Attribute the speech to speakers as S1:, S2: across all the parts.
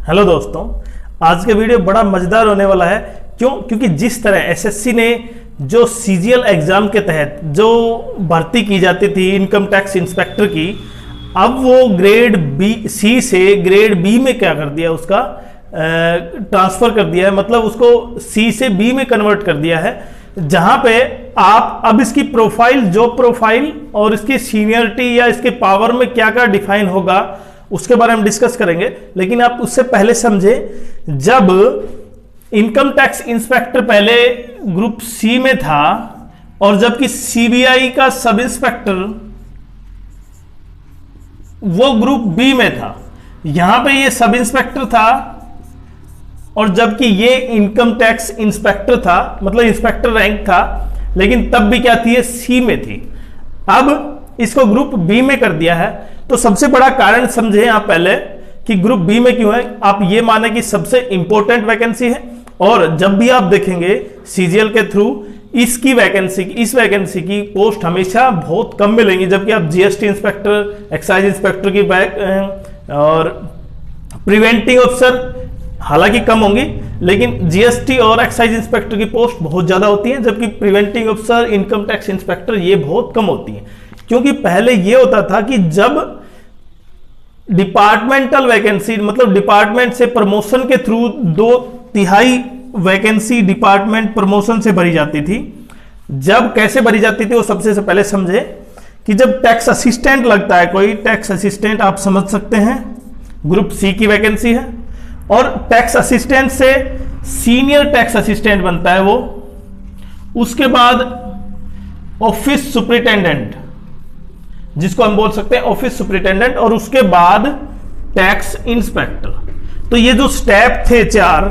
S1: Hello दोस्तों, आज का वीडियो बड़ा मजेदार होने वाला है। क्योंकि जिस तरह एसएससी ने जो सीजीएल एग्जाम के तहत जो भर्ती की जाती थी इनकम टैक्स इंस्पेक्टर की, अब वो ग्रेड बी सी से ग्रेड बी में क्या कर दिया, उसका ट्रांसफर कर दिया है। मतलब उसको सी से बी में कन्वर्ट कर दिया है, जहां पे आप अब इसकी प्रोफाइल, जॉब प्रोफाइल और इसकी सीनियरिटी या इसके पावर में क्या क्या डिफाइन होगा उसके बारे में डिस्कस करेंगे। लेकिन आप उससे पहले समझे, जब इनकम टैक्स इंस्पेक्टर पहले ग्रुप सी में था और जबकि सीबीआई का सब इंस्पेक्टर वो ग्रुप बी में था, यहां पे ये सब इंस्पेक्टर था और जबकि ये इनकम टैक्स इंस्पेक्टर था, मतलब इंस्पेक्टर रैंक था, लेकिन तब भी क्या थी, ये सी में थी। अब इसको ग्रुप बी में कर दिया है। तो सबसे बड़ा कारण समझे आप पहले कि ग्रुप बी में क्यों है। आप ये माने कि सबसे इंपॉर्टेंट वैकेंसी है, और जब भी आप देखेंगे सीजीएल के थ्रू इस वैकेंसी की पोस्ट हमेशा बहुत कम मिलेंगी, जबकि आप जीएसटी इंस्पेक्टर, एक्साइज इंस्पेक्टर की और प्रिवेंटिंग ऑफिसर हालांकि कम होंगी, लेकिन जीएसटी और एक्साइज इंस्पेक्टर की पोस्ट बहुत ज्यादा होती है, जबकि preventing officer, income tax inspector ये बहुत कम होती है। क्योंकि पहले ये होता था कि जब डिपार्टमेंटल वैकेंसी, मतलब डिपार्टमेंट से प्रमोशन के थ्रू 2/3 वैकेंसी डिपार्टमेंट प्रमोशन से भरी जाती थी। जब कैसे भरी जाती थी वो सबसे पहले समझे कि जब टैक्स असिस्टेंट लगता है, कोई टैक्स असिस्टेंट आप समझ सकते हैं ग्रुप सी की वैकेंसी है, और टैक्स असिस्टेंट से सीनियर टैक्स असिस्टेंट बनता है वो, उसके बाद ऑफिस सुपरिटेंडेंट, जिसको हम बोल सकते हैं ऑफिस सुपरिटेंडेंट, और उसके बाद टैक्स इंस्पेक्टर। तो ये जो स्टेप थे 4,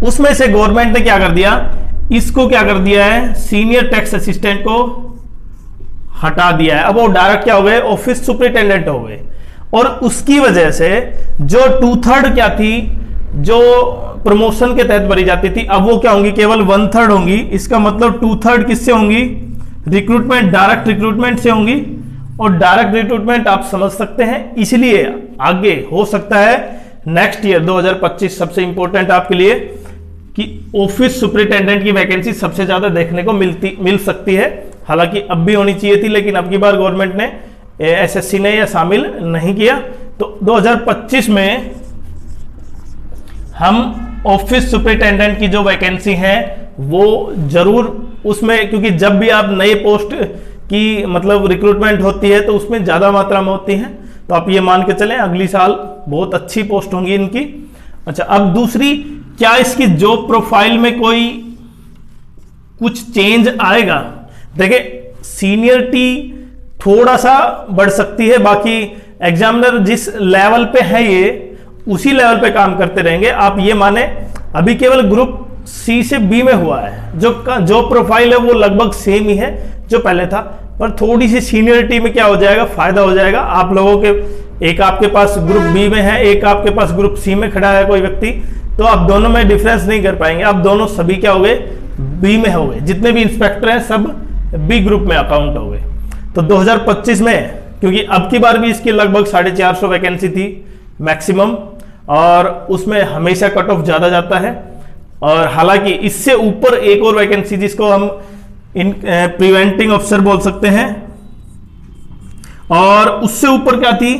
S1: उसमें से गवर्नमेंट ने क्या कर दिया, इसको क्या कर दिया है, सीनियर टैक्स असिस्टेंट को हटा दिया है। अब वो डायरेक्ट क्या हो गए, ऑफिस सुपरिटेंडेंट हो गए। और उसकी वजह से जो 2/3 क्या थी, जो प्रमोशन के तहत भरी जाती थी, अब वो क्या होंगी, केवल 1/3 होंगी। इसका मतलब 2/3 किससे होंगी, रिक्रूटमेंट, डायरेक्ट रिक्रूटमेंट से होंगी। और डायरेक्ट रिक्रूटमेंट आप समझ सकते हैं, इसलिए आगे हो सकता है नेक्स्ट ईयर 2025 सबसे इंपॉर्टेंट आपके लिए कि ऑफिस सुपरिटेंडेंट की वैकेंसी सबसे ज्यादा देखने को मिल सकती है। हालांकि अब भी होनी चाहिए थी, लेकिन अब की बार गवर्नमेंट ने, एसएससी ने यह शामिल नहीं किया। तो 2025 में हम ऑफिस सुपरिटेंडेंट की जो वैकेंसी है वो जरूर उसमें, क्योंकि जब भी आप नए पोस्ट की मतलब रिक्रूटमेंट होती है तो उसमें ज्यादा मात्रा में होती है, तो आप ये मान के चलें अगली साल बहुत अच्छी पोस्ट होंगी इनकी। अच्छा, अब दूसरी, क्या इसकी जॉब प्रोफाइल में कोई कुछ चेंज आएगा। देखिए, सीनियरिटी थोड़ा सा बढ़ सकती है, बाकी एग्जामिनर जिस लेवल पे है ये उसी लेवल पे काम करते रहेंगे। आप ये माने अभी केवल ग्रुप सी से बी में हुआ है, जो प्रोफाइल है वो लगभग सेम ही है जो पहले था, पर थोड़ी सी सीनियरिटी में क्या हो जाएगा, फायदा हो जाएगा आप लोगों के। एक आपके पास ग्रुप बी में है, एक आपके पास ग्रुप सी में खड़ा है कोई व्यक्ति, तो आप दोनों में डिफरेंस नहीं कर पाएंगे। आप दोनों सभी क्या हो गए, बी में हो गए। जितने भी इंस्पेक्टर हैं सब बी ग्रुप में अकाउंट हो गए। तो 2025 में, क्योंकि अब की बार भी इसकी लगभग 450 वैकेंसी थी मैक्सिमम, और उसमें हमेशा कट ऑफ ज्यादा जाता है। और हालांकि इससे ऊपर एक और वैकेंसी जिसको हम प्रिवेंटिंग ऑफिसर बोल सकते हैं, और उससे ऊपर क्या थी,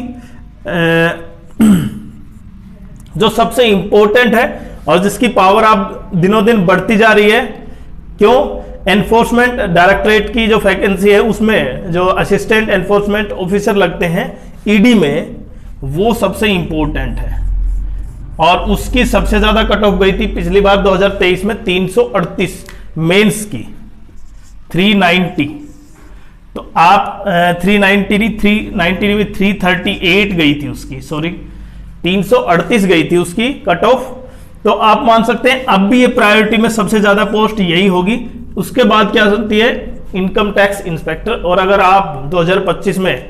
S1: जो सबसे इंपॉर्टेंट है और जिसकी पावर आप दिनों दिन बढ़ती जा रही है। क्यों, एनफोर्समेंट डायरेक्टरेट की जो वैकेंसी है उसमें जो असिस्टेंट एनफोर्समेंट ऑफिसर लगते हैं ईडी में, वो सबसे इंपॉर्टेंट है, और उसकी सबसे ज्यादा कट ऑफ गई थी पिछली बार 2023 में 338 मेंस की 390। तो आप 338 गई थी उसकी, सॉरी 338 गई थी उसकी कट ऑफ। तो आप मान सकते हैं अब भी ये प्रायोरिटी में सबसे ज्यादा पोस्ट यही होगी। उसके बाद क्या होती है, इनकम टैक्स इंस्पेक्टर। और अगर आप 2025 में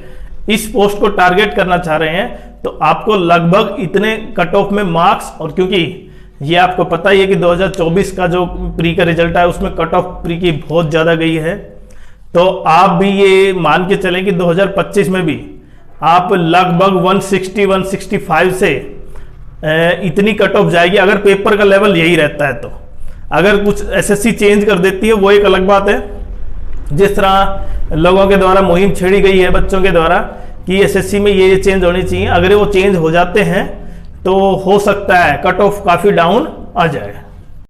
S1: इस पोस्ट को टारगेट करना चाह रहे हैं तो आपको लगभग इतने कट ऑफ में मार्क्स, और क्योंकि ये आपको पता ही है कि 2024 का जो प्री का रिजल्ट है उसमें कट ऑफ प्री की बहुत ज्यादा गई है, तो आप भी ये मान के चलें कि 2025 में भी आप लगभग 160-165 से इतनी कट ऑफ जाएगी अगर पेपर का लेवल यही रहता है। तो अगर कुछ एसएससी चेंज कर देती है वो एक अलग बात है, जिस तरह लोगों के द्वारा मुहिम छेड़ी गई है बच्चों के द्वारा कि एसएससी में ये चेंज होनी चाहिए, अगर वो चेंज हो जाते हैं तो हो सकता है कट ऑफ काफ़ी डाउन आ जाए।